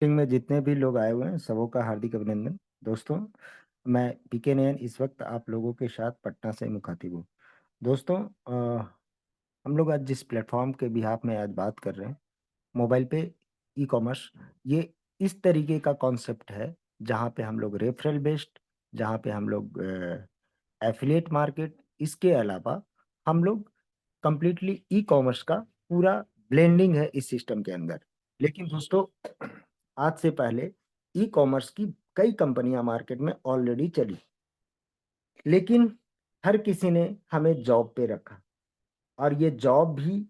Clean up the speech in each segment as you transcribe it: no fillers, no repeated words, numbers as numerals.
Meeting में जितने भी लोग आए हुए हैं सबों का हार्दिक अभिनंदन। दोस्तों, मैं पीके नयन इस वक्त आप लोगों के साथ पटना से मुखातिब हूँ। दोस्तों, हम लोग आज जिस प्लेटफॉर्म के बिहाफ में आज बात कर रहे हैं, मोबाइल पे ई कॉमर्स, ये इस तरीके का कॉन्सेप्ट है जहाँ पे हम लोग रेफरल बेस्ड, जहाँ पे हम लोग एफिलिएट मार्केट, इसके अलावा हम लोग कंप्लीटली ई कॉमर्स का पूरा ब्लेंडिंग है इस सिस्टम के अंदर। लेकिन दोस्तों, आज से पहले ई कॉमर्स की कई कंपनियां मार्केट में ऑलरेडी चली, लेकिन हर किसी ने हमें जॉब पे रखा। और ये जॉब भी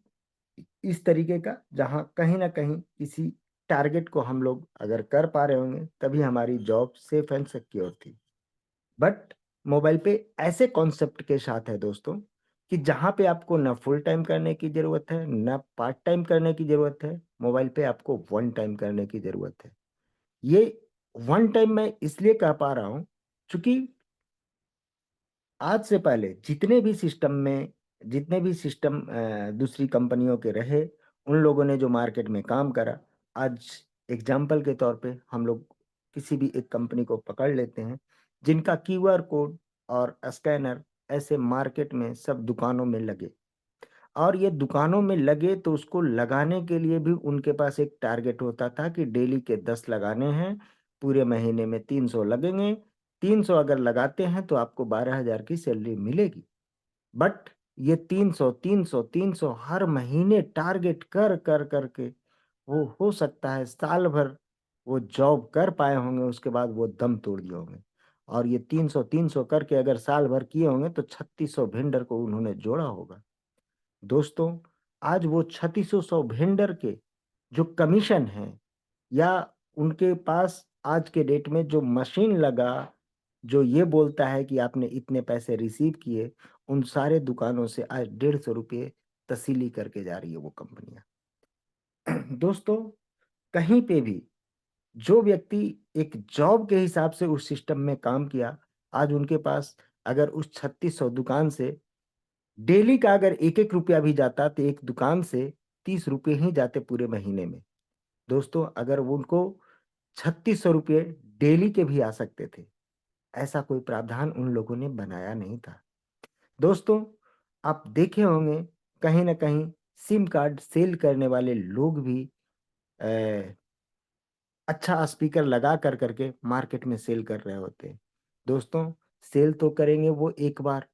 इस तरीके का जहां कहीं ना कहीं किसी टारगेट को हम लोग अगर कर पा रहे होंगे तभी हमारी जॉब सेफ एंड सिक्योर थी। बट मोबाइल पे ऐसे कॉन्सेप्ट के साथ है दोस्तों कि जहां पे आपको ना फुल टाइम करने की जरूरत है ना पार्ट टाइम करने की जरूरत है, मोबाइल पे आपको वन टाइम करने की जरूरत है। ये वन टाइम मैं इसलिए कह पा रहा हूं क्योंकि आज से पहले जितने भी सिस्टम दूसरी कंपनियों के रहे, उन लोगों ने जो मार्केट में काम करा। आज एग्जाम्पल के तौर पे हम लोग किसी भी एक कंपनी को पकड़ लेते हैं जिनका क्यूआर कोड और स्कैनर ऐसे मार्केट में सब दुकानों में लगे। और ये दुकानों में लगे तो उसको लगाने के लिए भी उनके पास एक टारगेट होता था कि डेली के 10 लगाने हैं, पूरे महीने में 300 लगेंगे। 300 अगर लगाते हैं तो आपको 12,000 की सैलरी मिलेगी। बट ये 300 300 300 हर महीने टारगेट कर कर करके वो हो सकता है साल भर वो जॉब कर पाए होंगे, उसके बाद वो दम तोड़ दिए होंगे। और ये 300 300 करके अगर साल भर किए होंगे तो 3600 वेंडर को उन्होंने जोड़ा होगा। दोस्तों, आज वो 3600 वेंडर के जो कमीशन है, या उनके पास आज के डेट में जो मशीन लगा जो ये बोलता है कि आपने इतने पैसे रिसीव किए, उन सारे दुकानों से आज 150 रुपये तसीली करके जा रही है वो कंपनियां। दोस्तों, कहीं पे भी जो व्यक्ति एक जॉब के हिसाब से उस सिस्टम में काम किया, आज उनके पास अगर उस 3600 दुकान से डेली का अगर एक एक रुपया भी जाता तो एक दुकान से 30 रुपये ही जाते पूरे महीने में। दोस्तों, अगर वो उनको 3600 रुपये डेली के भी आ सकते थे, ऐसा कोई प्रावधान उन लोगों ने बनाया नहीं था। दोस्तों, आप देखे होंगे कहीं ना कहीं सिम कार्ड सेल करने वाले लोग भी अ, अच्छा स्पीकर लगा कर करके मार्केट में सेल कर रहे होते हैं। दोस्तों, सेल तो करेंगे वो एक बार,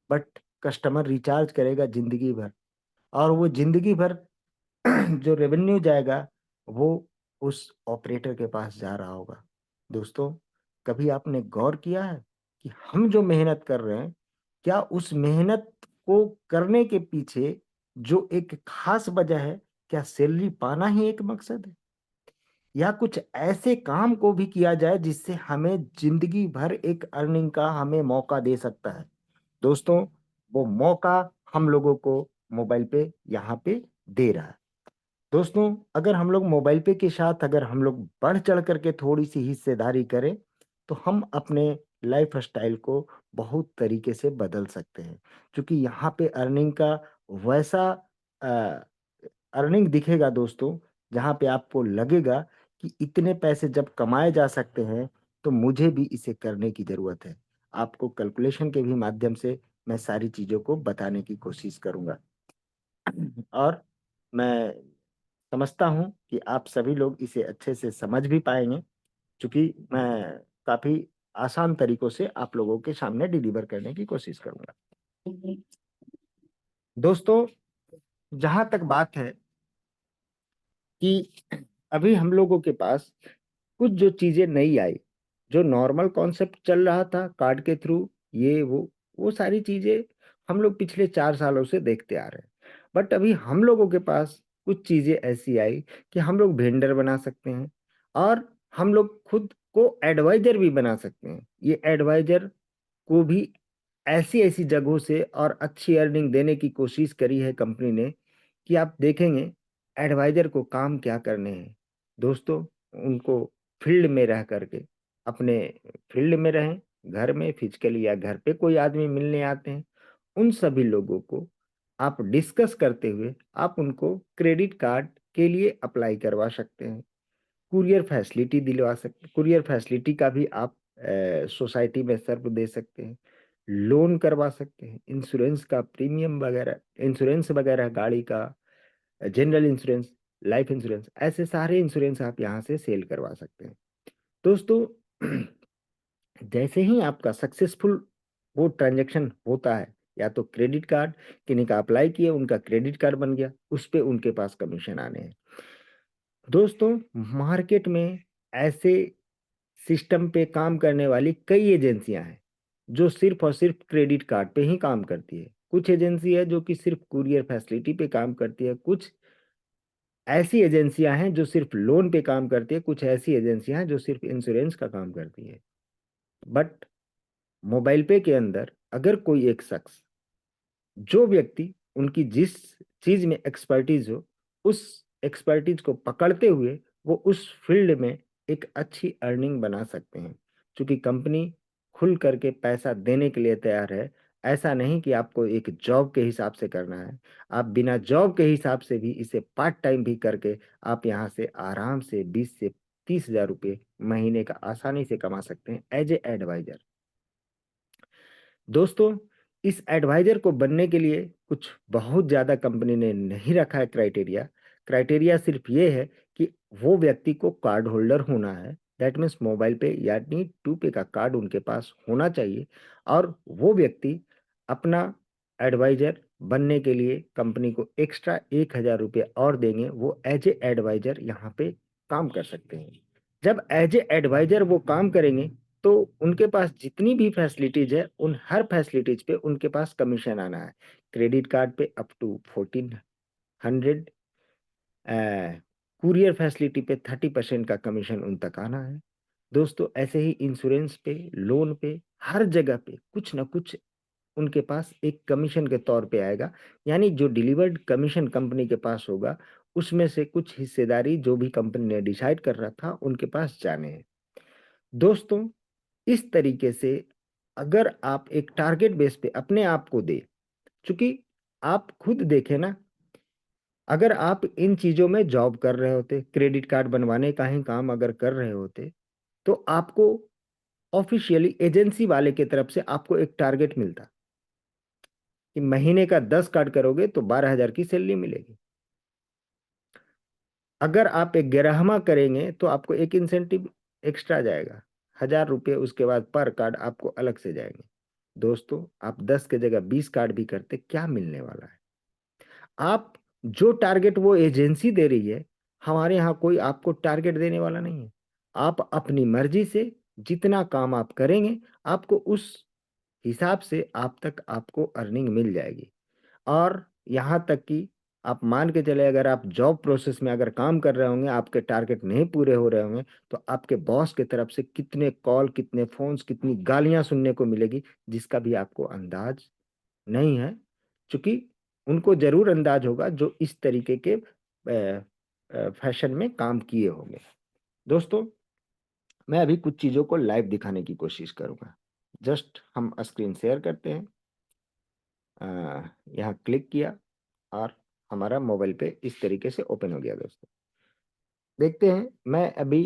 बट कस्टमर रिचार्ज करेगा जिंदगी भर। और वो जिंदगी भर जो रेवेन्यू जाएगा वो उस ऑपरेटर के पास जा रहा होगा। दोस्तों, कभी आपने गौर किया है कि हम जो मेहनत कर रहे हैं, क्या उस मेहनत को करने के पीछे जो एक खास वजह है, क्या सैलरी पाना ही एक मकसद है, या कुछ ऐसे काम को भी किया जाए जिससे हमें जिंदगी भर एक अर्निंग का हमें मौका दे सकता है। दोस्तों, वो मौका हम लोगों को मोबाइल पे यहाँ पे दे रहा है। दोस्तों, अगर हम लोग मोबाइल पे के साथ अगर हम लोग बढ़ चढ़ करके थोड़ी सी हिस्सेदारी करें तो हम अपने लाइफ स्टाइल को बहुत तरीके से बदल सकते हैं। क्योंकि यहाँ पे अर्निंग का वैसा अर्निंग दिखेगा दोस्तों, जहाँ पे आपको लगेगा कि इतने पैसे जब कमाए जा सकते हैं तो मुझे भी इसे करने की जरूरत है। आपको कैलकुलेशन के भी माध्यम से मैं सारी चीजों को बताने की कोशिश करूंगा। और मैं समझता हूं कि आप सभी लोग इसे अच्छे से समझ भी पाएंगे, क्योंकि मैं काफी आसान तरीकों से आप लोगों के सामने डिलीवर करने की कोशिश करूंगा। दोस्तों, जहां तक बात है कि अभी हम लोगों के पास कुछ जो चीजें नई आई, जो नॉर्मल कॉन्सेप्ट चल रहा था कार्ड के थ्रू, ये वो सारी चीजें हम लोग पिछले 4 सालों से देखते आ रहे हैं। बट अभी हम लोगों के पास कुछ चीजें ऐसी आई कि हम लोग वेंडर बना सकते हैं, और हम लोग खुद को एडवाइजर भी बना सकते हैं। ये एडवाइजर को भी ऐसी ऐसी जगहों से और अच्छी अर्निंग देने की कोशिश करी है कंपनी ने कि आप देखेंगे एडवाइजर को काम क्या करने हैं। दोस्तों, उनको फील्ड में रह करके, अपने फील्ड में रहें, घर में फिजिकली या घर पे कोई आदमी मिलने आते हैं, उन सभी लोगों को आप डिस्कस करते हुए आप उनको क्रेडिट कार्ड के लिए अप्लाई करवा सकते हैं। कुरियर फैसिलिटी दिलवा सकते, कुरियर फैसिलिटी का भी आप सोसाइटी में सर्व दे सकते हैं, लोन करवा सकते हैं, इंश्योरेंस का प्रीमियम वगैरह, इंश्योरेंस वगैरह, गाड़ी का, जनरल इंश्योरेंस, लाइफ इंश्योरेंस, ऐसे सारे इंश्योरेंस आप यहाँ से सेल करवा सकते हैं। दोस्तों जैसे ही आपका सक्सेसफुल वो ट्रांजैक्शन होता है, या तो क्रेडिट कार्ड, किन्हीं का अप्लाई किया उनका क्रेडिट कार्ड बन गया, उस पे उनके पास कमीशन आने हैं। दोस्तों मार्केट में ऐसे सिस्टम पे काम करने वाली कई एजेंसियां हैं जो सिर्फ और सिर्फ क्रेडिट कार्ड पे ही काम करती है। कुछ एजेंसी है जो कि सिर्फ कुरियर फैसिलिटी पे काम करती है, कुछ ऐसी एजेंसियां हैं जो सिर्फ लोन पे काम करती है, कुछ ऐसी एजेंसियां हैं जो सिर्फ इंश्योरेंस का काम करती है। बट मोबाइल पे के अंदर अगर कोई एक शख्स, जो व्यक्ति उनकी जिस चीज में एक्सपर्टीज हो, उस एक्सपर्टीज को पकड़ते हुए वो उस फील्ड में एक अच्छी अर्निंग बना सकते हैं, क्योंकि कंपनी खुल करके पैसा देने के लिए तैयार है। ऐसा नहीं कि आपको एक जॉब के हिसाब से करना है, आप बिना जॉब के हिसाब से भी इसे पार्ट टाइम भी करके आप यहाँ से आराम से 20 से 30 हजार रुपये महीने का आसानी से कमा सकते हैं एज ए एडवाइजर। दोस्तों इस एडवाइजर को बनने के लिए कुछ बहुत ज़्यादा कंपनी ने नहीं रखा है क्राइटेरिया। क्राइटेरिया सिर्फ ये है कि वो व्यक्ति को कार्ड होल्डर होना है, दैट मीन्स मोबाइल पे यानी 2 पे का कार्ड उनके पास होना चाहिए, और वो व्यक्ति अपना एडवाइजर बनने के लिए कंपनी को एक्स्ट्रा 1 हजार रुपये और देंगे, वो एज ए एडवाइजर यहाँ पे काम कर सकते हैं। जब एज ए एडवाइजर वो काम करेंगे तो उनके पास जितनी भी फैसिलिटीज है उन हर फैसिलिटीज पे उनके पास कमीशन आना है। क्रेडिट कार्ड पे अप टू 1400, कुरियर फैसिलिटी पे 30% का कमीशन उन तक आना है। दोस्तों ऐसे ही इंश्योरेंस पे, लोन पे, हर जगह पे कुछ ना कुछ उनके पास एक कमीशन के तौर पे आएगा, यानी जो डिलीवर्ड कमीशन कंपनी के पास होगा उसमें से कुछ हिस्सेदारी जो भी कंपनी ने डिसाइड कर रहा था उनके पास जाने हैं। दोस्तों इस तरीके से अगर आप एक टारगेट बेस पे अपने आप को दे, चूंकि आप खुद देखें ना, अगर आप इन चीजों में जॉब कर रहे होते, क्रेडिट कार्ड बनवाने का ही काम अगर कर रहे होते, तो आपको ऑफिशियली एजेंसी वाले की तरफ से आपको एक टारगेट मिलता कि महीने का 10 कार्ड करोगे तो 12 हजार की सैलरी मिलेगी। अगर आप एक ग्राहमा करेंगे तो आपको एक इंसेंटिव एक्स्ट्रा जाएगा, 1000 रुपये उसके बाद पर कार्ड आपको अलग से जाएंगे। दोस्तों आप 10 के जगह 20 कार्ड भी करते, क्या मिलने वाला है? आप जो टारगेट वो एजेंसी दे रही है, हमारे यहाँ कोई आपको टारगेट देने वाला नहीं है। आप अपनी मर्जी से जितना काम आप करेंगे आपको उस हिसाब से आप तक आपको अर्निंग मिल जाएगी। और यहाँ तक कि आप मान के चले अगर आप जॉब प्रोसेस में अगर काम कर रहे होंगे, आपके टारगेट नहीं पूरे हो रहे होंगे, तो आपके बॉस की तरफ से कितने कॉल, कितने फोन्स, कितनी गालियां सुनने को मिलेगी, जिसका भी आपको अंदाज नहीं है। क्योंकि उनको जरूर अंदाज होगा जो इस तरीके के फैशन में काम किए होंगे। दोस्तों मैं अभी कुछ चीज़ों को लाइव दिखाने की कोशिश करूंगा। जस्ट हम स्क्रीन शेयर करते हैं, अ, यहाँ क्लिक किया और हमारा मोबाइल पे इस तरीके से ओपन हो गया। दोस्तों देखते हैं, मैं अभी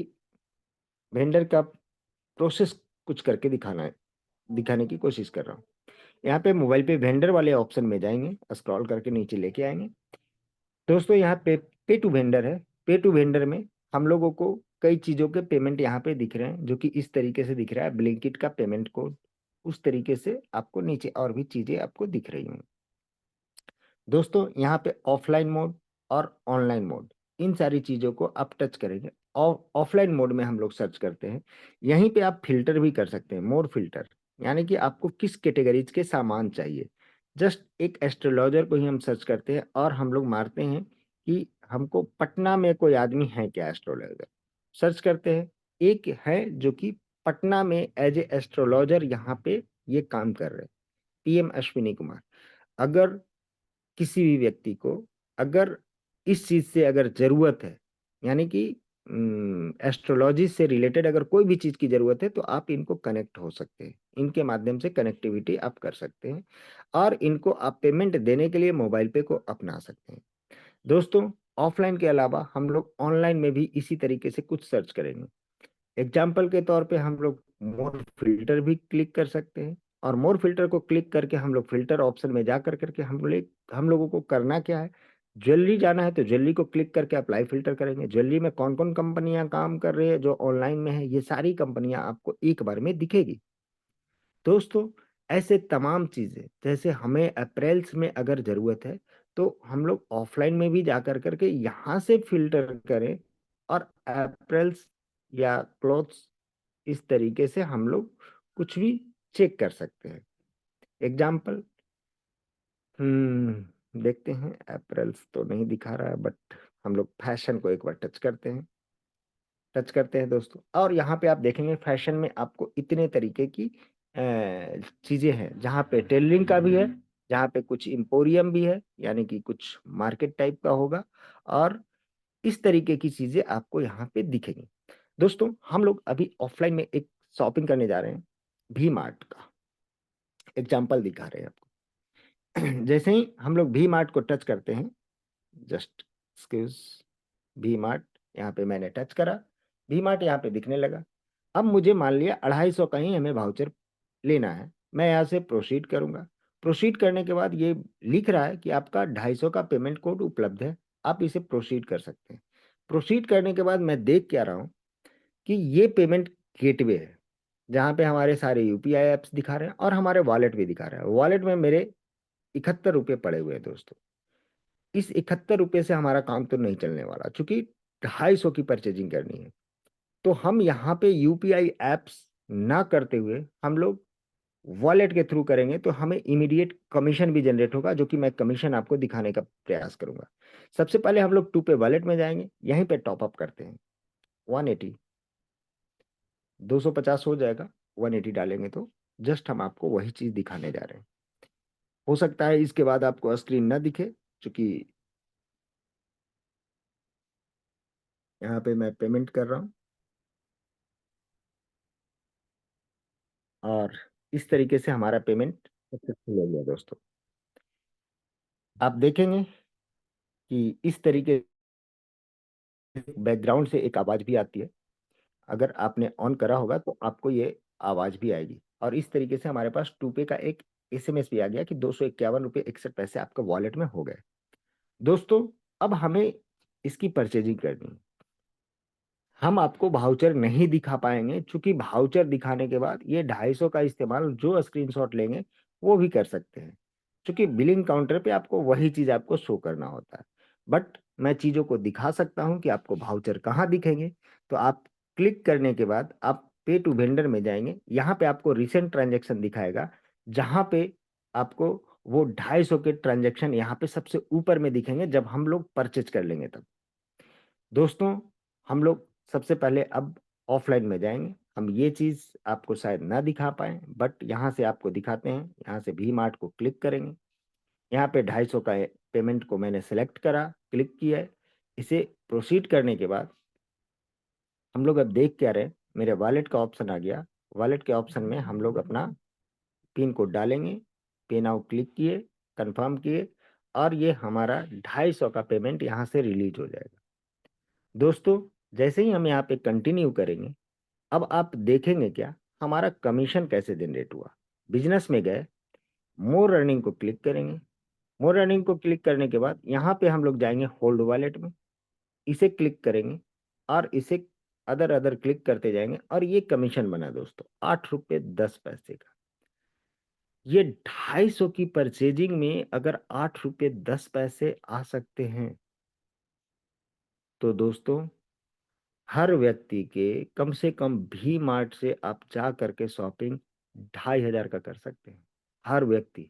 वेंडर का प्रोसेस कुछ करके दिखाने की कोशिश कर रहा हूँ। यहाँ पे मोबाइल पे वेंडर वाले ऑप्शन में जाएंगे, स्क्रॉल करके नीचे लेके आएंगे। दोस्तों यहाँ पे टू वेंडर है। पे टू वेंडर में हम लोगों को कई चीज़ों के पेमेंट यहाँ पे दिख रहे हैं, जो कि इस तरीके से दिख रहा है, ब्लिंकिट का पेमेंट कोड, उस तरीके से आपको नीचे और भी चीज़ें आपको दिख रही होंगी। दोस्तों यहाँ पे ऑफलाइन मोड और ऑनलाइन मोड, इन सारी चीज़ों को आप टच करेंगे। ऑफलाइन मोड में हम लोग सर्च करते हैं, यहीं पे आप फिल्टर भी कर सकते हैं, मोर फिल्टर, यानी कि आपको किस कैटेगरीज के सामान चाहिए। जस्ट एक एस्ट्रोलॉजर को ही हम सर्च करते हैं और हम लोग मारते हैं कि हमको पटना में कोई आदमी है क्या एस्ट्रोलॉजर, सर्च करते हैं। एक है जो कि पटना में एज ए एस्ट्रोलॉजर यहाँ पे ये काम कर रहे हैं, PM अश्विनी कुमार। अगर किसी भी व्यक्ति को अगर इस चीज से अगर जरूरत है, यानी कि एस्ट्रोलॉजी से रिलेटेड अगर कोई भी चीज की जरूरत है, तो आप इनको कनेक्ट हो सकते हैं, इनके माध्यम से कनेक्टिविटी आप कर सकते हैं और इनको आप पेमेंट देने के लिए मोबाइल पे को अपना सकते हैं। दोस्तों ऑफलाइन के अलावा हम लोग ऑनलाइन में भी इसी तरीके से कुछ सर्च करेंगे। एग्जाम्पल के तौर पे हम लोग मोर फिल्टर भी क्लिक कर सकते हैं, और मोर फिल्टर को क्लिक करके हम लोग फिल्टर ऑप्शन में जा कर करके हम लोगों को करना क्या है, ज्वेलरी जाना है तो ज्वेलरी को क्लिक करके अप्लाई फिल्टर करेंगे। ज्वेलरी में कौन कौन कंपनियां काम कर रही है जो ऑनलाइन में है, ये सारी कंपनियां आपको एक बार में दिखेगी। दोस्तों, ऐसे तमाम चीजें, जैसे हमें अप्रैल्स में अगर जरूरत है तो हम लोग ऑफलाइन में भी जाकर करके यहाँ से फिल्टर करें, और अप्रैल्स या क्लॉथ्स, इस तरीके से हम लोग कुछ भी चेक कर सकते हैं। एग्जाम्पल, देखते हैं, अप्रैल्स तो नहीं दिखा रहा है, बट हम लोग फैशन को एक बार टच करते हैं दोस्तों। और यहाँ पे आप देखेंगे फैशन में आपको इतने तरीके की चीजें हैं, जहाँ पे टेलरिंग का भी है, जहाँ पे कुछ इंपोरियम भी है, यानी कि कुछ मार्केट टाइप का होगा, और इस तरीके की चीजें आपको यहाँ पे दिखेंगी। दोस्तों, हम लोग अभी ऑफलाइन में एक शॉपिंग करने जा रहे हैं, भी मार्ट का एग्जाम्पल दिखा रहे हैं आपको। जैसे ही हम लोग भी मार्ट को टच करते हैं, जस्ट एक्सक्यूज, भी मार्ट, यहाँ पे मैंने टच करा, भी मार्ट यहाँ पे दिखने लगा। अब मुझे मान लिया 250 का ही हमें वाउचर लेना है, मैं यहाँ से प्रोसीड करूंगा। प्रोसीड करने के बाद ये लिख रहा है कि आपका 250 का पेमेंट कोड उपलब्ध है, आप इसे प्रोसीड कर सकते हैं। प्रोसीड करने के बाद मैं देख क्या रहा हूँ कि ये पेमेंट गेटवे है, जहाँ पे हमारे सारे यूपीआई एप्स दिखा रहे हैं और हमारे वॉलेट भी दिखा रहा है। वॉलेट में मेरे 71 रुपये पड़े हुए हैं दोस्तों। इस 71 रुपये से हमारा काम तो नहीं चलने वाला, चूंकि 250 की परचेजिंग करनी है। तो हम यहाँ पे यूपीआई एप्स ना करते हुए हम लोग वॉलेट के थ्रू करेंगे, तो हमें इमीडिएट कमीशन भी जनरेट होगा, जो कि मैं कमीशन आपको दिखाने का प्रयास करूंगा। सबसे पहले हम लोग टू पे वॉलेट में जाएंगे, यहीं पे टॉप अप करते हैं 180, 250 हो जाएगा, 180 डालेंगे तो जस्ट हम आपको वही चीज दिखाने जा रहे हैं। हो सकता है इसके बाद आपको स्क्रीन ना दिखे, क्योंकि यहाँ पे मैं पेमेंट कर रहा हूँ, और इस तरीके से हमारा पेमेंट सक्सेसफुल हो गया दोस्तों। आप देखेंगे कि इस तरीके बैकग्राउंड से एक आवाज भी आती है, अगर आपने ऑन करा होगा तो आपको ये आवाज भी आएगी। और इस तरीके से हमारे पास टू पे का एक एसएमएस भी आ गया कि 251 रुपये 61 पैसे आपके वॉलेट में हो गए। दोस्तों, अब हमें इसकी परचेजिंग करनी है। हम आपको भाउचर नहीं दिखा पाएंगे, क्योंकि भाउचर दिखाने के बाद ये 250 का इस्तेमाल जो स्क्रीनशॉट लेंगे वो भी कर सकते हैं, क्योंकि बिलिंग काउंटर पे आपको वही चीज आपको शो करना होता है। बट मैं चीजों को दिखा सकता हूं कि आपको भाउचर कहाँ दिखेंगे। तो आप क्लिक करने के बाद आप पे टू वेंडर में जाएंगे, यहाँ पे आपको रिसेंट ट्रांजेक्शन दिखाएगा, जहां पे आपको वो 250 के ट्रांजेक्शन यहाँ पे सबसे ऊपर में दिखेंगे जब हम लोग परचेज कर लेंगे तब। दोस्तों, हम लोग सबसे पहले अब ऑफलाइन में जाएंगे। हम ये चीज आपको शायद ना दिखा पाए, बट यहाँ से आपको दिखाते हैं। यहाँ से भी मार्ट को क्लिक करेंगे, यहाँ पे 250 का पेमेंट को मैंने सेलेक्ट करा, क्लिक किया है। इसे प्रोसीड करने के बाद हम लोग अब देख क्या रहे, मेरे वॉलेट का ऑप्शन आ गया। वॉलेट के ऑप्शन में हम लोग अपना पिन कोड डालेंगे, पे नाउ क्लिक किए, कंफर्म किए, और ये हमारा 250 का पेमेंट यहाँ से रिलीज हो जाएगा। दोस्तों, जैसे ही हम यहाँ पे कंटिन्यू करेंगे, अब आप देखेंगे क्या, हमारा कमीशन कैसे जनरेट हुआ। बिजनेस में गए, मोर अर्निंग को क्लिक करेंगे। मोर अर्निंग को क्लिक करने के बाद यहाँ पे हम लोग जाएंगे होल्ड वॉलेट में, इसे क्लिक करेंगे, और इसे अदर अदर क्लिक करते जाएंगे, और ये कमीशन बना दोस्तों 8 रुपये 10 पैसे का। ये 250 की परचेजिंग में अगर 8 रुपये 10 पैसे आ सकते हैं, तो दोस्तों हर व्यक्ति के कम से कम भी मार्ट से आप जा करके शॉपिंग 2500 का कर सकते हैं, हर व्यक्ति।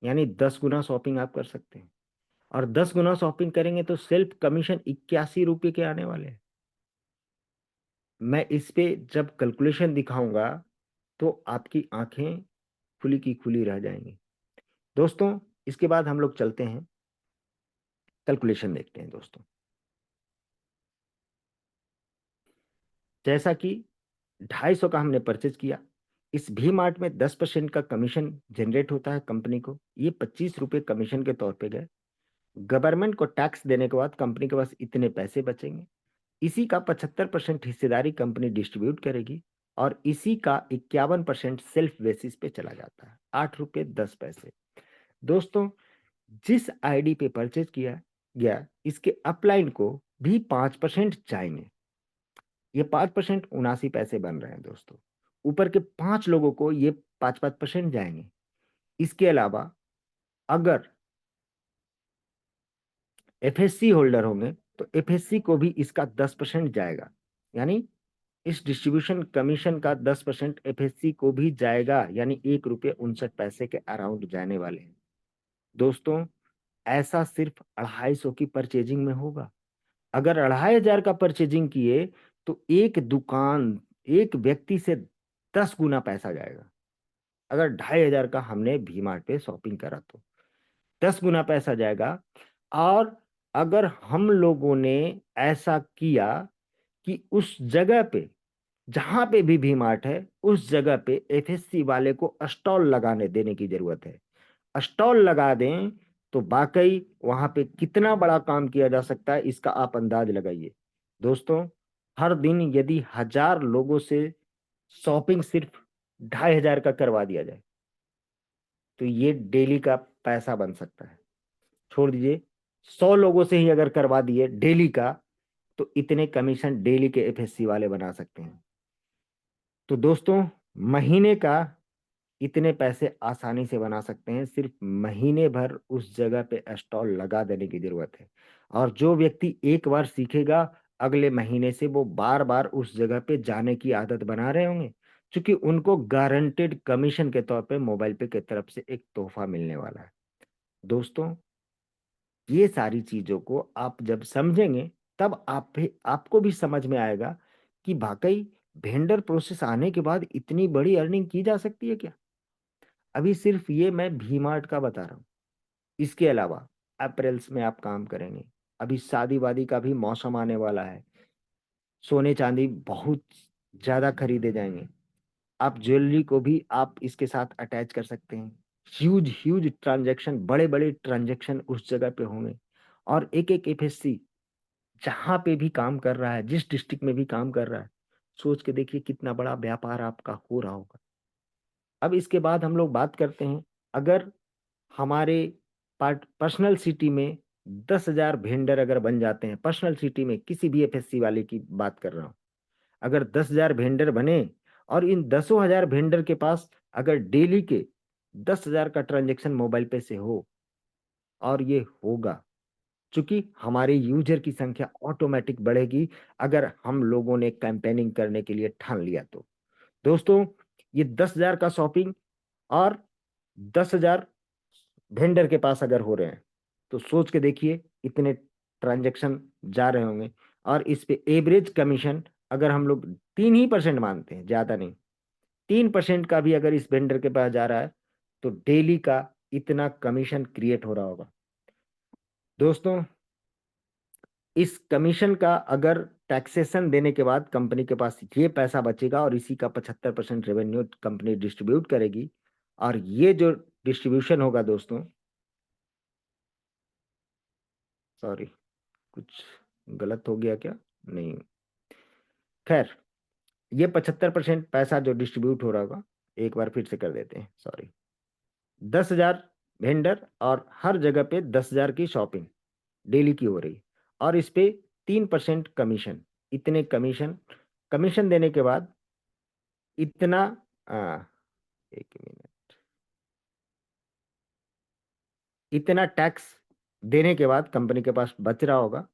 यानी 10 गुना शॉपिंग आप कर सकते हैं, और 10 गुना शॉपिंग करेंगे तो सेल्फ कमीशन 81 रुपये के आने वाले हैं। मैं इस पे जब कैलकुलेशन दिखाऊंगा तो आपकी आंखें खुली की खुली रह जाएंगी। दोस्तों, इसके बाद हम लोग चलते हैं, कैलकुलेशन देखते हैं दोस्तों। जैसा कि 250 का हमने परचेज किया, इस भी मार्ट में 10% का कमीशन जनरेट होता है कंपनी को, ये 25 रुपये कमीशन के तौर पे गए। गवर्नमेंट को टैक्स देने के बाद कंपनी के पास इतने पैसे बचेंगे, इसी का 75% हिस्सेदारी कंपनी डिस्ट्रीब्यूट करेगी और इसी का 51% सेल्फ बेसिस पे चला जाता है, 8 रुपये 10 पैसे। दोस्तों, जिस आईडी पे परचेज किया गया, इसके अपलाइन को भी 5% जाएंगे। ये 5% 79 पैसे बन रहे हैं दोस्तों। ऊपर के 5 लोगों को ये 5-5% जाएंगे। इसके अलावा अगर एफएससी होल्डर होंगे तो एफएससी को भी इसका 10% जाएगा, यानी इस डिस्ट्रीब्यूशन कमीशन का 10% एफएससी को भी जाएगा, यानी 1 रुपये 59 पैसे के अराउंड जाने वाले हैं। दोस्तों, ऐसा सिर्फ 250 की परचेजिंग में होगा। अगर 2500 का परचेजिंग किए तो एक दुकान, एक व्यक्ति से 10 गुना पैसा जाएगा। अगर 2500 का हमने वी मार्ट पे शॉपिंग करा तो 10 गुना पैसा जाएगा। और अगर हम लोगों ने ऐसा किया कि उस जगह पे, जहां पे भी वी मार्ट है, उस जगह पे एफएससी वाले को स्टॉल लगाने देने की जरूरत है। स्टॉल लगा दें तो वाकई वहां पे कितना बड़ा काम किया जा सकता है, इसका आप अंदाज लगाइए। दोस्तों, हर दिन यदि 1000 लोगों से शॉपिंग सिर्फ 2500 का करवा दिया जाए तो ये डेली का पैसा बन सकता है। छोड़ दीजिए, 100 लोगों से ही अगर करवा दिए डेली का, तो इतने कमीशन डेली के एफएससी वाले बना सकते हैं। तो दोस्तों, महीने का इतने पैसे आसानी से बना सकते हैं। सिर्फ महीने भर उस जगह पे स्टॉल लगा देने की जरूरत है। और जो व्यक्ति एक बार सीखेगा, अगले महीने से वो बार बार उस जगह पे जाने की आदत बना रहे होंगे, क्योंकि उनको गारंटेड कमीशन के तौर पे मोबाइल पे की तरफ से एक तोहफा मिलने वाला है। दोस्तों, ये सारी चीजों को आप जब समझेंगे, तब आपको भी समझ में आएगा कि वाकई वेंडर प्रोसेस आने के बाद इतनी बड़ी अर्निंग की जा सकती है क्या। अभी सिर्फ ये मैं वी मार्ट का बता रहा हूँ। इसके अलावा अप्रैल्स में आप काम करेंगे। अभी शादी वादी का भी मौसम आने वाला है। सोने चांदी बहुत ज्यादा खरीदे जाएंगे। आप ज्वेलरी को भी आप इसके साथ अटैच कर सकते हैं। ह्यूज ह्यूज ट्रांजैक्शन, बड़े बड़े ट्रांजैक्शन उस जगह पे होंगे। और एक एक एफएससी जहां पे भी काम कर रहा है, जिस डिस्ट्रिक्ट में भी काम कर रहा है, सोच के देखिए कितना बड़ा व्यापार आपका हो रहा होगा। अब इसके बाद हम लोग बात करते हैं, अगर हमारे पर्सनल सिटी में 10,000 वेंडर अगर बन जाते हैं, पर्सनल सिटी में किसी भी एफएससी वाले की बात कर रहा हूँ, अगर 10,000 वेंडर बने और इन 10,000 वेंडर के पास अगर डेली के 10,000 का ट्रांजेक्शन मोबाइल पे से हो, और ये होगा क्योंकि हमारे यूजर की संख्या ऑटोमेटिक बढ़ेगी अगर हम लोगों ने कैंपेनिंग करने के लिए ठान लिया तो। दोस्तों, ये 10,000 का शॉपिंग और 10,000 वेंडर के पास अगर हो रहे हैं, तो सोच के देखिए इतने ट्रांजैक्शन जा रहे होंगे। और इस पे एवरेज कमीशन अगर हम लोग 3% मानते हैं, ज्यादा नहीं, 3% का भी अगर इस वेंडर के पास जा रहा है, तो डेली का इतना कमीशन क्रिएट हो रहा होगा। दोस्तों, इस कमीशन का अगर टैक्सेशन देने के बाद कंपनी के पास ये पैसा बचेगा और इसी का 75% रेवेन्यू कंपनी डिस्ट्रीब्यूट करेगी। और ये जो डिस्ट्रीब्यूशन होगा दोस्तों, सॉरी, कुछ गलत हो गया क्या, नहीं, खैर, ये 75% पैसा जो डिस्ट्रीब्यूट हो रहा होगा, एक बार फिर से कर देते हैं, सॉरी, 10,000 वेंडर और हर जगह पे 10,000 की शॉपिंग डेली की हो रही, और इस पे 3% कमीशन, इतने कमीशन, कमीशन देने के बाद इतना, आ, एक मिनट, इतना टैक्स देने के बाद कंपनी के पास बच रहा होगा,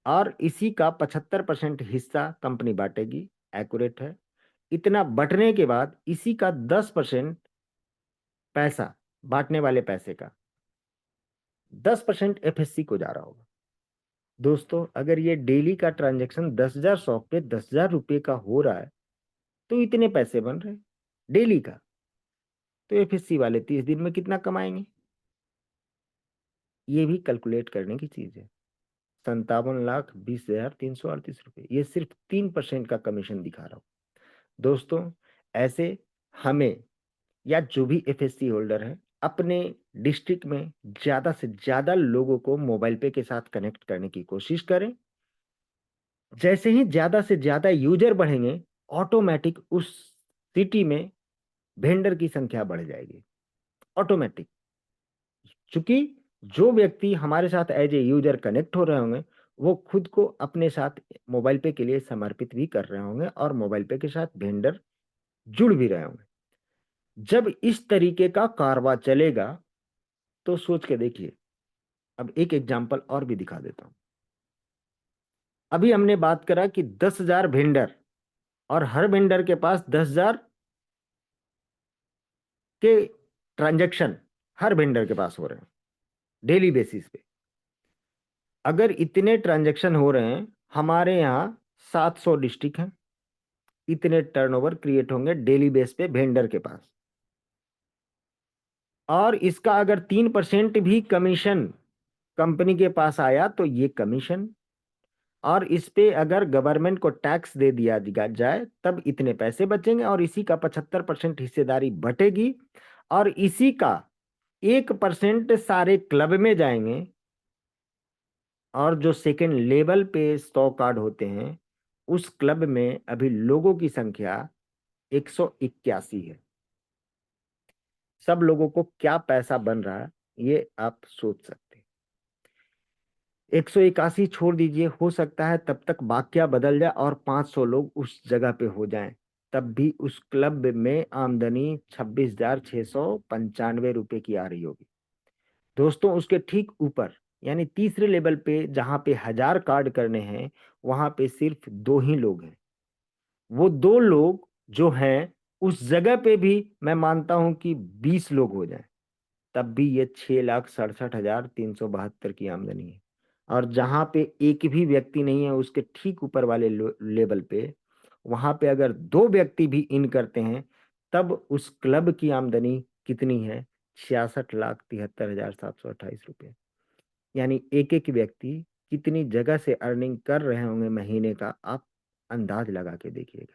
और इसी का 75% हिस्सा कंपनी बांटेगी। एक्यूरेट है। इतना बंटने के बाद इसी का 10% पैसा, बांटने वाले पैसे का 10% एफएससी को जा रहा होगा। दोस्तों, अगर ये डेली का ट्रांजेक्शन 10,000 शॉप पे 10,000 रुपये का हो रहा है, तो इतने पैसे बन रहे हैं डेली का। तो एफएससी वाले 30 दिन में कितना कमाएंगे, ये भी कैलकुलेट करने की चीज है। 57,20,338 रुपये, ये सिर्फ 3% का कमीशन दिखा रहा हूँ। दोस्तों, ऐसे हमें, या जो भी एफएससी होल्डर है, अपने डिस्ट्रिक्ट में ज्यादा से ज्यादा लोगों को मोबाइल पे के साथ कनेक्ट करने की कोशिश करें। जैसे ही ज्यादा से ज्यादा यूजर बढ़ेंगे, ऑटोमेटिक उस सिटी में वेंडर की संख्या बढ़ जाएगी, ऑटोमेटिक। क्योंकि जो व्यक्ति हमारे साथ एज ए यूजर कनेक्ट हो रहे होंगे, वो खुद को अपने साथ मोबाइल पे के लिए समर्पित भी कर रहे होंगे और मोबाइल पे के साथ वेंडर जुड़ भी रहे होंगे। जब इस तरीके का कारवा चलेगा तो सोच के देखिए। अब एक एग्जांपल और भी दिखा देता हूं। अभी हमने बात करा कि 10,000 वेंडर, और हर वेंडर के पास 10,000 के ट्रांजैक्शन हर वेंडर के पास हो रहे हैं डेली बेसिस पे। अगर इतने ट्रांजैक्शन हो रहे हैं, हमारे यहाँ 700 डिस्ट्रिक्ट हैं, इतने टर्नओवर क्रिएट होंगे डेली बेस पे वेंडर के पास। और इसका अगर 3% भी कमीशन कंपनी के पास आया तो ये कमीशन, और इस पे अगर गवर्नमेंट को टैक्स दे दिया जाए तब इतने पैसे बचेंगे, और इसी का 75% हिस्सेदारी बटेगी, और इसी का 1% सारे क्लब में जाएंगे। और जो सेकेंड लेवल पे 100 कार्ड होते हैं, उस क्लब में अभी लोगों की संख्या 181 है। सब लोगों को क्या पैसा बन रहा है ये आप सोच सकते हैं। 181 छोड़ दीजिए, हो सकता है तब तक वाक्या बदल जाए और 500 लोग उस जगह पे हो जाएं, तब भी उस क्लब में आमदनी 26,695 रुपए की आ रही होगी। दोस्तों उसके ठीक ऊपर यानी तीसरे लेवल पे जहां पे 1,000 कार्ड करने हैं, वहां पे सिर्फ 2 ही लोग हैं। वो 2 लोग जो हैं, उस जगह पे भी मैं मानता हूं कि 20 लोग हो जाएं, तब भी ये 6,67,372 की आमदनी है। और जहां पे एक भी व्यक्ति नहीं है, उसके ठीक ऊपर वाले लेवल पे, वहां पे अगर 2 व्यक्ति भी इन करते हैं, तब उस क्लब की आमदनी कितनी है? 66,73,728 रुपये। यानी एक एक व्यक्ति कितनी जगह से अर्निंग कर रहे होंगे महीने का, आप अंदाज लगा के देखिएगा।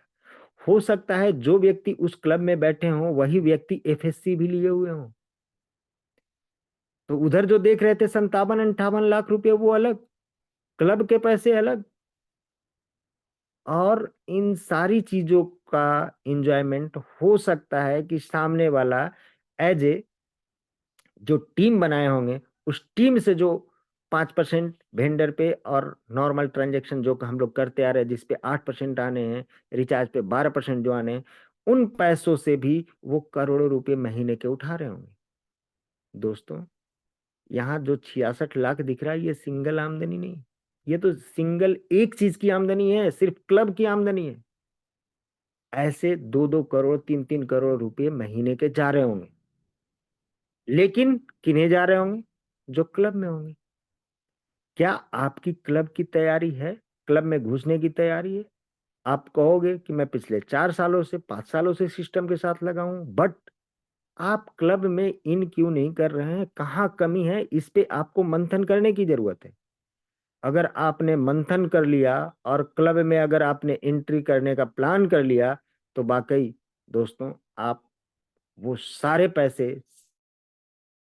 हो सकता है जो व्यक्ति उस क्लब में बैठे हों, वही व्यक्ति एफएससी भी लिए हुए हों। तो उधर जो देख रहे थे 57-58 लाख रुपए, वो अलग, क्लब के पैसे अलग। और इन सारी चीजों का इंजॉयमेंट हो सकता है कि सामने वाला एज ए जो टीम बनाए होंगे, उस टीम से जो 5% वेंडर पे और नॉर्मल ट्रांजेक्शन जो हम लोग करते आ रहे हैं, जिसपे 8% आने हैं, रिचार्ज पे 12% जो आने हैं, उन पैसों से भी वो करोड़ों रुपए महीने के उठा रहे होंगे। दोस्तों यहाँ जो 66 लाख दिख रहा है, ये सिंगल आमदनी नहीं, ये तो सिंगल एक चीज की आमदनी है, सिर्फ क्लब की आमदनी है। ऐसे 2-2 करोड़ 3-3 करोड़ रुपए महीने के जा रहे होंगे, लेकिन किन्हें जा रहे होंगे? जो क्लब में होंगे। क्या आपकी क्लब की तैयारी है? क्लब में घुसने की तैयारी है? आप कहोगे कि मैं पिछले 4 सालों से 5 सालों से सिस्टम के साथ लगा हूं, बट आप क्लब में इन क्यों नहीं कर रहे हैं? कहाँ कमी है? इस पे आपको मंथन करने की जरूरत है। अगर आपने मंथन कर लिया और क्लब में अगर आपने एंट्री करने का प्लान कर लिया, तो वाकई दोस्तों आप वो सारे पैसे,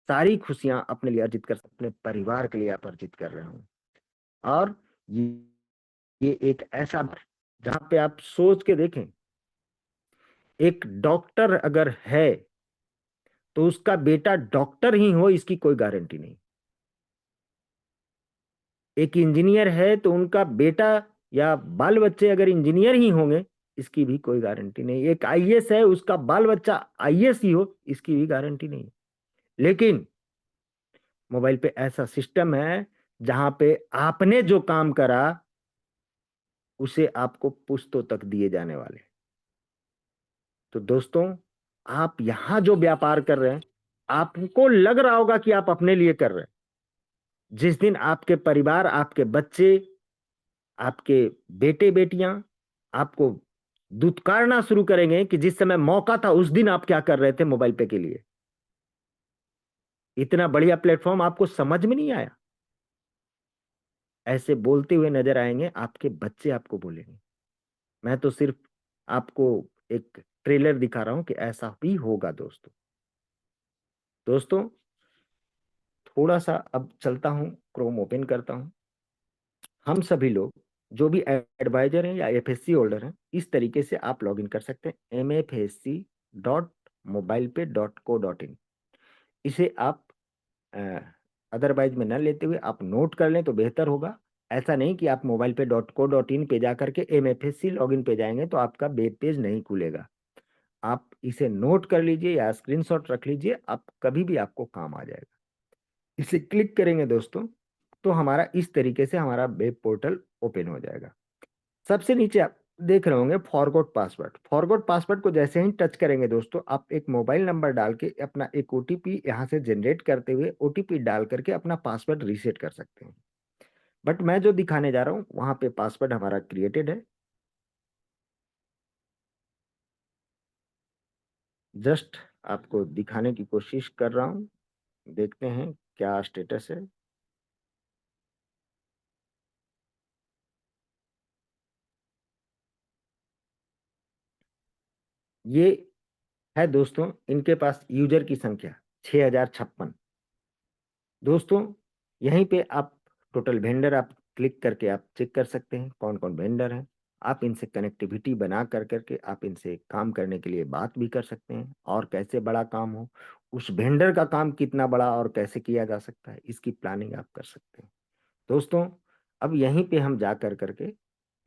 सारी खुशियां अपने लिए अर्जित कर, अपने परिवार के लिए आप अर्जित कर रहे हो। और ये एक ऐसा जहां पे आप सोच के देखें, एक डॉक्टर अगर है तो उसका बेटा डॉक्टर ही हो इसकी कोई गारंटी नहीं। एक इंजीनियर है तो उनका बेटा या बाल बच्चे अगर इंजीनियर ही होंगे, इसकी भी कोई गारंटी नहीं। एक आईएएस है, उसका बाल बच्चा आईएएस ही हो, इसकी भी गारंटी नहीं। लेकिन मोबाइल पे ऐसा सिस्टम है जहां पे आपने जो काम करा उसे आपको पुश्तों तक दिए जाने वाले। तो दोस्तों आप यहां जो व्यापार कर रहे हैं, आपको लग रहा होगा कि आप अपने लिए कर रहे हैं। जिस दिन आपके परिवार, आपके बच्चे, आपके बेटे बेटियां आपको दुत्कारना शुरू करेंगे कि जिस समय मौका था उस दिन आप क्या कर रहे थे मोबाइल पे के लिए, इतना बढ़िया प्लेटफॉर्म आपको समझ में नहीं आया, ऐसे बोलते हुए नजर आएंगे आपके बच्चे, आपको बोलेंगे। मैं तो सिर्फ आपको एक ट्रेलर दिखा रहा हूं कि ऐसा भी होगा दोस्तों। दोस्तों थोड़ा सा अब चलता हूँ, क्रोम ओपन करता हूँ। हम सभी लोग जो भी एडवाइजर हैं या एफएससी होल्डर हैं, इस तरीके से आप लॉगिन कर सकते हैं, mfsc.mobilepay.co.in। इसे आप अदरवाइज में न लेते हुए आप नोट कर लें तो बेहतर होगा। ऐसा नहीं कि आप मोबाइल पे .co.in पे जा करके MFSC लॉगिन पे जाएंगे तो आपका वेब पेज नहीं खुलेगा। आप इसे नोट कर लीजिए या स्क्रीनशॉट रख लीजिए, आप कभी भी आपको काम आ जाएगा। इसे क्लिक करेंगे दोस्तों तो हमारा इस तरीके से हमारा वेब पोर्टल ओपन हो जाएगा। सबसे नीचे आप देख रहे होंगे फॉरगॉट पासवर्ड। फॉरगॉट पासवर्ड को जैसे ही टच करेंगे दोस्तों, आप एक मोबाइल नंबर डाल के अपना एक ओटीपी यहाँ से जनरेट करते हुए ओटीपी डाल करके अपना पासवर्ड रीसेट कर सकते हैं। बट मैं जो दिखाने जा रहा हूँ वहां पे पासवर्ड हमारा क्रिएटेड है। जस्ट आपको दिखाने की कोशिश कर रहा हूँ, देखते हैं क्या स्टेटस है। ये है दोस्तों इनके पास यूजर की संख्या 6056। दोस्तों यहीं पे आप टोटल वेंडर आप क्लिक करके आप चेक कर सकते हैं कौन कौन वेंडर हैं। आप इनसे कनेक्टिविटी बना कर करके आप इनसे काम करने के लिए बात भी कर सकते हैं, और कैसे बड़ा काम हो, उस वेंडर का काम कितना बड़ा और कैसे किया जा सकता है, इसकी प्लानिंग आप कर सकते हैं। दोस्तों अब यहीं पे हम जा कर करके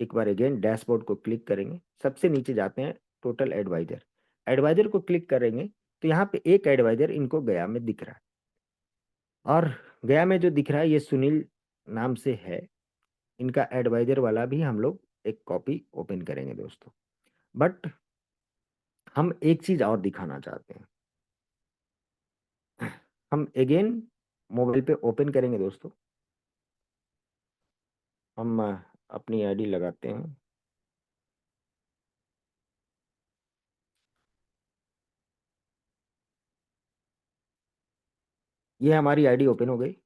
एक बार अगेन डैशबोर्ड को क्लिक करेंगे, सबसे नीचे जाते हैं टोटल एडवाइजर। एडवाइजर को क्लिक करेंगे तो यहाँ पे एक एडवाइजर इनको गया में दिख रहा है, और गया में जो दिख रहा है ये सुनील नाम से है। इनका एडवाइजर वाला भी हम लोग एक कॉपी ओपन करेंगे दोस्तों। बट हम एक चीज और दिखाना चाहते हैं। हम अगेन मोबाइल पे ओपन करेंगे दोस्तों। हम अपनी आईडी लगाते हैं। ये हमारी आईडी ओपन हो गई।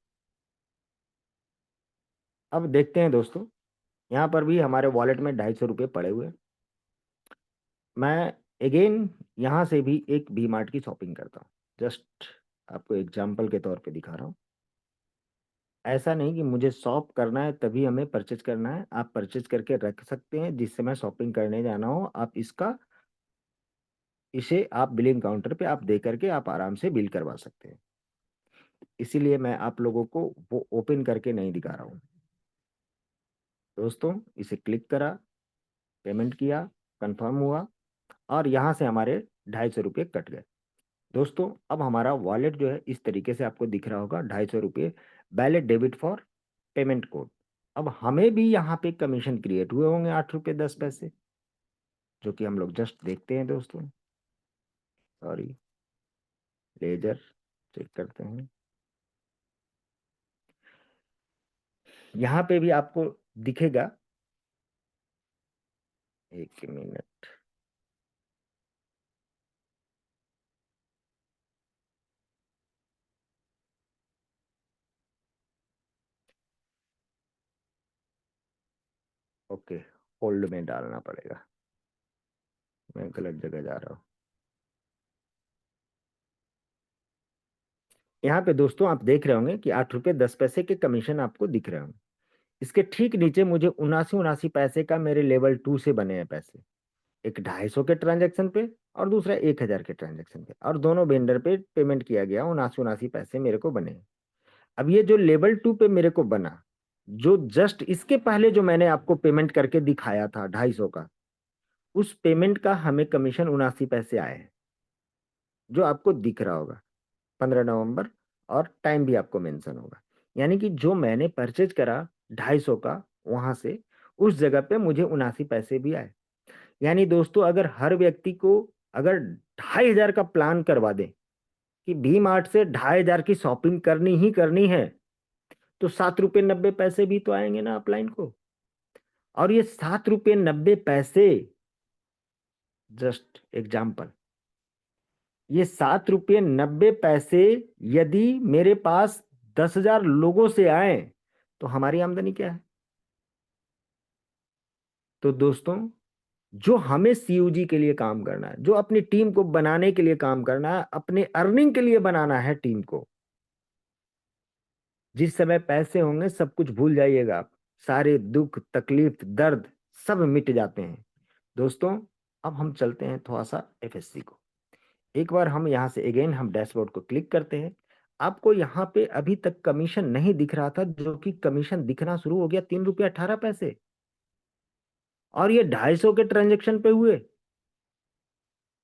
अब देखते हैं दोस्तों, यहाँ पर भी हमारे वॉलेट में 250 रुपये पड़े हुए हैं। मैं अगेन यहाँ से भी एक वी मार्ट की शॉपिंग करता हूँ। जस्ट आपको एग्जाम्पल के तौर पे दिखा रहा हूँ। ऐसा नहीं कि मुझे शॉप करना है तभी हमें परचेज करना है, आप परचेज करके रख सकते हैं, जिस समय शॉपिंग करने जाना हो आप इसका इसे आप बिलिंग काउंटर पे आप दे करके आप आराम से बिल करवा सकते हैं। इसीलिए मैं आप लोगों को वो ओपन करके नहीं दिखा रहा हूँ। दोस्तों इसे क्लिक करा, पेमेंट किया, कंफर्म हुआ, और यहाँ से हमारे 250 रुपये कट गए। दोस्तों अब हमारा वॉलेट जो है इस तरीके से आपको दिख रहा होगा, 250 रुपये valid debit for payment code. अब हमें भी यहाँ पे कमीशन क्रिएट हुए होंगे 8 रुपये 10 पैसे, जो कि हम लोग जस्ट देखते हैं दोस्तों। सॉरी, लेजर चेक करते हैं। यहाँ पे भी आपको दिखेगा, एक मिनट। ओके, होल्ड में डालना पड़ेगा, मैं गलत जगह जा रहा हूँ। यहाँ पे दोस्तों आप देख रहे होंगे कि 8 रुपये 10 पैसे के कमीशन आपको दिख रहे होंगे। इसके ठीक नीचे मुझे 79 पैसे का मेरे लेवल 2 से बने हैं पैसे, एक 250 के ट्रांजेक्शन पे और दूसरा 1000 के ट्रांजेक्शन पे, और दोनों वेंडर पे पेमेंट किया गया, 79 पैसे मेरे को बने हैं। अब ये जो लेवल 2 पे मेरे को बना, जो जस्ट इसके पहले जो मैंने आपको पेमेंट करके दिखाया था 250 का, उस पेमेंट का हमें कमीशन 79 पैसे आए हैं, जो आपको दिख रहा होगा 15 नवंबर, और टाइम भी आपको मेंशन होगा। यानी कि जो मैंने परचेज करा 250 का, वहां से उस जगह पे मुझे 79 पैसे भी आए। यानी दोस्तों अगर हर व्यक्ति को अगर 2500 का प्लान करवा दें कि वी मार्ट से 2500 की शॉपिंग करनी ही करनी है, तो 7 रुपये 90 पैसे भी तो आएंगे ना अपलाइन को। और ये 7 रुपये 90 पैसे, जस्ट एग्जाम्पल, ये 7 रुपये 90 पैसे यदि मेरे पास 10,000 लोगों से आए तो हमारी आमदनी क्या है। तो दोस्तों जो हमें सीयूजी के लिए काम करना है, जो अपनी टीम को बनाने के लिए काम करना है, अपने अर्निंग के लिए बनाना है टीम को। जिस समय पैसे होंगे सब कुछ भूल जाइएगा आप। सारे दुख तकलीफ दर्द सब मिट जाते हैं दोस्तों। अब हम चलते हैं थोड़ा सा एफएससी को। एक बार हम यहाँ से अगेन हम डैशबोर्ड को क्लिक करते हैं। आपको यहाँ पे अभी तक कमीशन नहीं दिख रहा था, जो कि कमीशन दिखना शुरू हो गया, 3 रुपया 18 पैसे। और ये 250 के ट्रांजेक्शन पे हुए,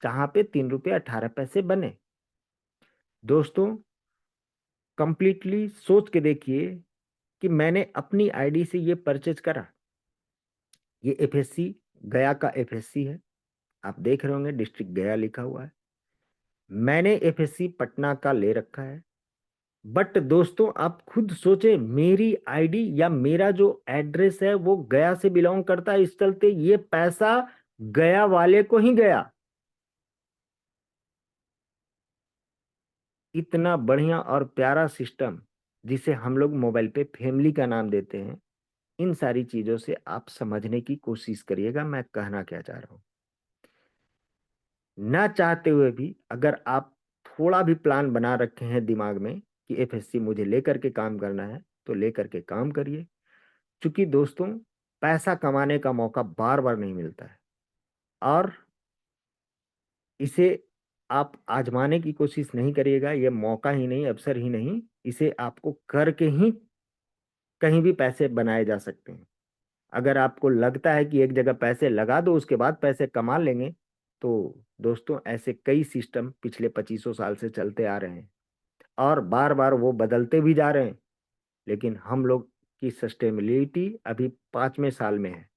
जहां पे 3 रुपया 18 पैसे बने। दोस्तों कंप्लीटली सोच के देखिए कि मैंने अपनी आईडी से ये परचेज करा। ये एफएससी गया का एफएससी है, आप देख रहे होंगे डिस्ट्रिक्ट गया लिखा हुआ है। मैंने एफएससी पटना का ले रखा है। बट दोस्तों आप खुद सोचें, मेरी आईडी या मेरा जो एड्रेस है वो गया से बिलोंग करता है, इस चलते ये पैसा गया वाले को ही गया। इतना बढ़िया और प्यारा सिस्टम जिसे हम लोग मोबाइल पे फैमिली का नाम देते हैं, इन सारी चीजों से आप समझने की कोशिश करिएगा मैं कहना क्या चाह रहा हूं। ना चाहते हुए भी अगर आप थोड़ा भी प्लान बना रखे हैं दिमाग में कि एफएससी मुझे लेकर के काम करना है, तो लेकर के काम करिए। क्योंकि दोस्तों पैसा कमाने का मौका बार बार नहीं मिलता है, और इसे आप आजमाने की कोशिश नहीं करिएगा। ये मौका ही नहीं, अवसर ही नहीं, इसे आपको करके ही कहीं भी पैसे बनाए जा सकते हैं। अगर आपको लगता है कि एक जगह पैसे लगा दो उसके बाद पैसे कमा लेंगे, तो दोस्तों ऐसे कई सिस्टम पिछले 2500 साल से चलते आ रहे हैं, और बार बार वो बदलते भी जा रहे हैं। लेकिन हम लोग की सस्टेनेबिलिटी अभी 5वें साल में है।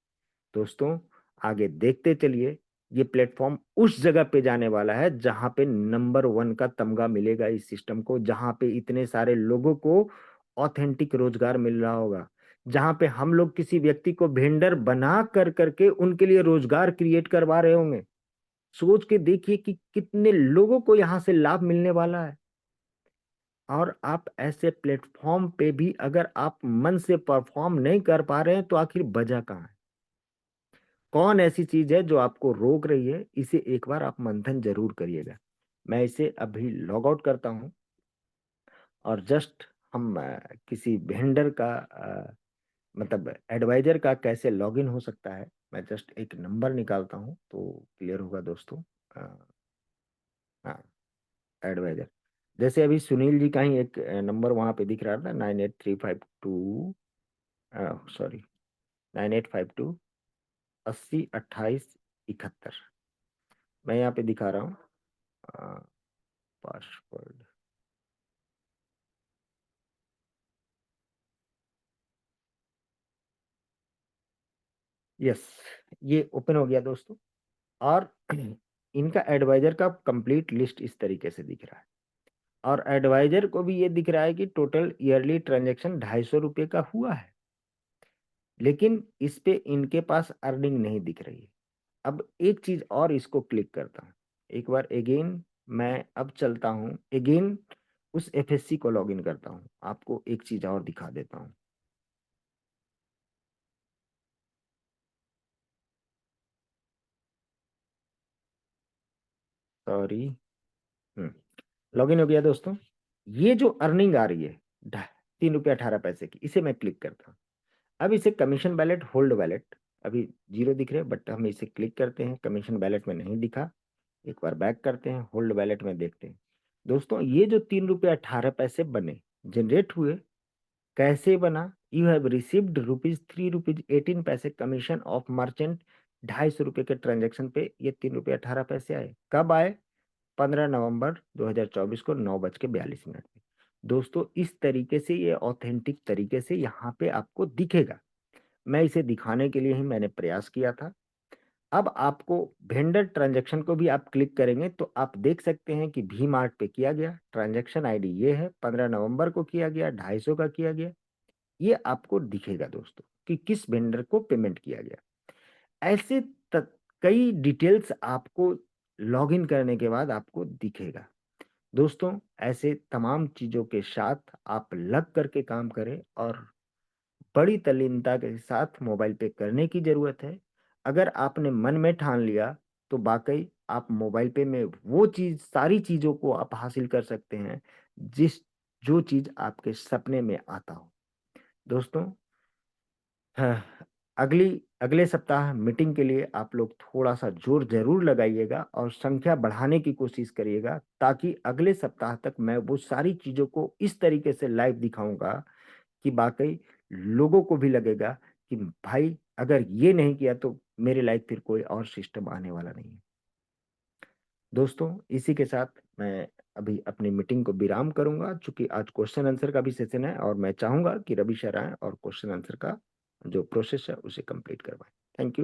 दोस्तों आगे देखते चलिए, ये प्लेटफॉर्म उस जगह पे जाने वाला है जहां पे नंबर 1 का तमगा मिलेगा इस सिस्टम को, जहां पे इतने सारे लोगों को ऑथेंटिक रोजगार मिल रहा होगा, जहां पे हम लोग किसी व्यक्ति को वेंडर बना कर करके उनके लिए रोजगार क्रिएट करवा रहे होंगे। सोच के देखिए कि कितने लोगों को यहाँ से लाभ मिलने वाला है। और आप ऐसे प्लेटफॉर्म पे भी अगर आप मन से परफॉर्म नहीं कर पा रहे हैं, तो आखिर वजह कहाँ है? कौन ऐसी चीज है जो आपको रोक रही है? इसे एक बार आप मंथन जरूर करिएगा। मैं इसे अभी लॉग आउट करता हूं, और जस्ट हम किसी वेंडर का मतलब एडवाइजर का कैसे लॉगिन हो सकता है, मैं जस्ट एक नंबर निकालता हूं तो क्लियर होगा दोस्तों। अ, हाँ, एडवाइजर, जैसे अभी सुनील जी का ही एक नंबर वहां पे दिख रहा था, 98352, सॉरी 9852 80 28 71। मैं यहाँ पे दिखा रहा हूँ पासवर्ड। यस, ये ओपन हो गया दोस्तों। और इनका एडवाइजर का कंप्लीट लिस्ट इस तरीके से दिख रहा है, और एडवाइजर को भी ये दिख रहा है कि टोटल ईयरली ट्रांजैक्शन 250 रुपये का हुआ है। लेकिन इस पे इनके पास अर्निंग नहीं दिख रही है। अब एक चीज और इसको क्लिक करता हूँ एक बार अगेन। मैं अब चलता हूँ अगेन, उस एफएससी को लॉगिन करता हूँ, आपको एक चीज और दिखा देता हूँ। सॉरी, लॉगिन हो गया दोस्तों। ये जो अर्निंग आ रही है 3 रुपया 18 पैसे की, इसे मैं क्लिक करता हूँ। अब इसे कमीशन बैलेट होल्ड बैलेट, अभी जीरो दिख रहे हैं, बट हम इसे क्लिक करते हैं, कमीशन बैलेट में नहीं दिखा। एक बार बैक करते हैं, होल्ड बैलेट में देखते हैं। दोस्तों ये जो 3 रुपया 18 पैसे बने, जनरेट हुए, कैसे बना? You have received ₹3.18 commission of merchant. 250 रुपये के ट्रांजेक्शन पे ये 3 रुपया 18 पैसे आए। कब आए? 15 नवंबर 2024 को 9:42 में। दोस्तों इस तरीके से ये ऑथेंटिक तरीके से यहाँ पे आपको दिखेगा। मैं इसे दिखाने के लिए ही मैंने प्रयास किया था। अब आपको वेंडर ट्रांजैक्शन को भी आप क्लिक करेंगे तो आप देख सकते हैं कि वी मार्ट पे किया गया ट्रांजैक्शन आईडी ये है, 15 नवंबर को किया गया, 250 का किया गया। ये आपको दिखेगा दोस्तों कि किस वेंडर को पेमेंट किया गया। ऐसे कई डिटेल्स आपको लॉगिन करने के बाद आपको दिखेगा। दोस्तों ऐसे तमाम चीजों के साथ आप लग करके काम करें, और बड़ी तल्लीनता के साथ मोबाइल पे करने की जरूरत है। अगर आपने मन में ठान लिया तो वाकई आप मोबाइल पे में वो चीज, सारी चीजों को आप हासिल कर सकते हैं जिस जो चीज आपके सपने में आता हो। दोस्तों, हाँ, अगली अगले सप्ताह मीटिंग के लिए आप लोग थोड़ा सा जोर जरूर लगाइएगा और संख्या बढ़ाने की कोशिश करिएगा, ताकि अगले सप्ताह तक मैं वो सारी चीजों को इस तरीके से लाइव दिखाऊंगा कि वाकई लोगों को भी लगेगा कि भाई अगर ये नहीं किया तो मेरे लायक फिर कोई और सिस्टम आने वाला नहीं है। दोस्तों, इसी के साथ मैं अभी अपनी मीटिंग को विराम करूंगा, चूंकि आज क्वेश्चन आंसर का भी सेशन है और मैं चाहूंगा कि रवि सर आए और क्वेश्चन आंसर का जो प्रोसेस है उसे कंप्लीट करवाएं। Thank you.